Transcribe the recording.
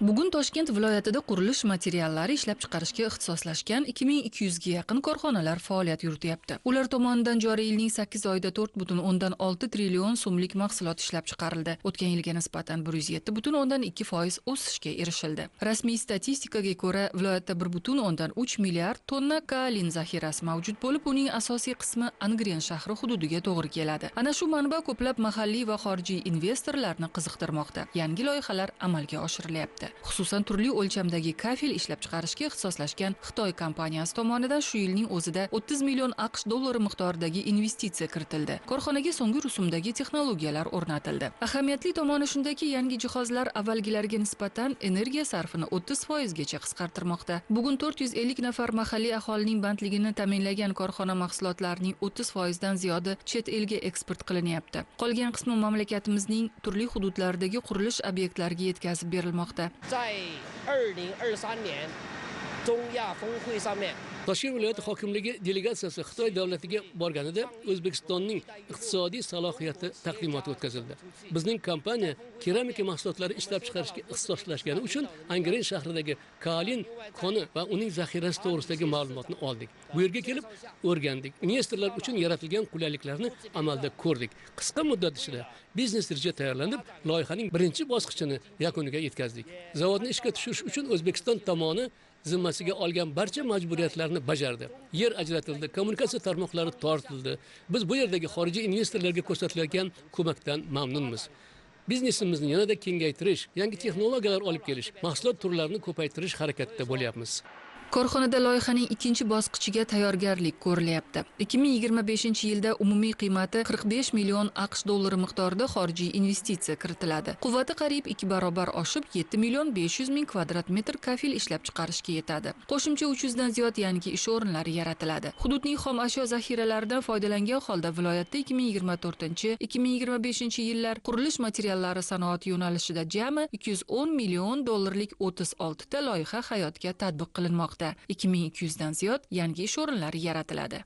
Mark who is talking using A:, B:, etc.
A: Bugun Toshkent viloyatida qurilish materiallari ishlab chiqarishga ixtisoslashgan 2200 ga yaqin korxonalar faoliyat yurityapti. Ular tomonidan joriy yilning 8 oyida 4,6 trillion so'mlik mahsulot ishlab chiqarildi. O'tgan yilga nisbatan 107,2% o'sishga erishildi. Rasmiy statistikaga ko'ra, viloyatda 1,3 milliard tonna kaolin zaxirasi mavjud bo'lib, uning asosiy qismi Angren shahri hududiga to'g'ri keladi. Ana shu manba ko'plab mahalliy va xorijiy investorlarni qiziqtirmoqda. Yangi loyihalar amalga oshirilyapti. Xususan turli o'lchamdagi kafel ishlab chiqarishga ixtisoslashgan Xitoy kompaniyasi tomonidan shu yilning o'zida 30 million AQSh dollari miqdoridagi investitsiya kiritildi. Korxonaga so'nggi rusumdagi texnologiyalar o'rnatildi. Ahamiyatli tomoni shundaki, yangi jihozlar avvalgilarga nisbatan energiya sarfini 30% gacha qisqartirmoqda. Bugun 450 nafar mahalliy aholining bandligini ta'minlagan korxona mahsulotlarining 30% dan ziyodi chet elga eksport qilinyapti. Qolgan qismi mamlakatimizning turli hududlaridagi qurilish obyektlariga yetkazib berilmoqda.
B: 在2023年中亚峰会上面
C: Toshkent viloyati hokimligi delegatsiyasi Xitoy davlatiga borganida O'zbekistonning iqtisodiy salohiyati taqdimoti o'tkazildi. Bizning kompaniya keramika mahsulotlari ishlab chiqarishga ixtisoslashgani uchun Angren shahridagi kaolin koni va uning zaxirasi to'g'risidagi ma'lumotni oldik. Bu yerga kelib o'rgandik. Investorlar uchun yaratilgan qulayliklarni amalda ko'rdik. Qisqa muddat ichida biznes reja tayyorlanib, loyihaning birinchi bosqichini yakuniga yetkazdik. Zavodni ishga tushirish uchun O'zbekiston tomoni zimmasiga olgan barcha majburiyatlarni bajardi. Yer ajratildi, kommunikatsiya tarmoqlari tortildi. Biz bu yerdagi xorijiy investorlarga ko'rsatilayotgan ko'makdan mamnunmiz. Biznesimizni yanada kengaytirish, yangi texnologiyalar olib kelish, mahsulot turlarini ko'paytirish harakatida bo'lyapmiz.
A: Korxonada loyihaning ikkinchi bosqichiga tayyorgarlik ko'rilyapti. 2025-yilda umumiy qiymati 45 million AQSh dollari miqdorida xorijiy investitsiya kiritiladi. Quvvati qariyb 2 barobar oshib, 7 million 500 ming kvadrat metr kafel ishlab chiqarishga yetadi. Qo'shimcha 300 dan ziyod yangi ish o'rinlari yaratiladi. Hududning xom ashyo zaxiralaridan foydalangan holda viloyatda 2024-2025 yillar qurilish materiallari sanoati yo'nalishida jami 210 million dollarlik 36 ta loyiha hayotga tatbiq qilinmoqda. 2200 dan ziyod yangi ish o'rinlari yaratiladi.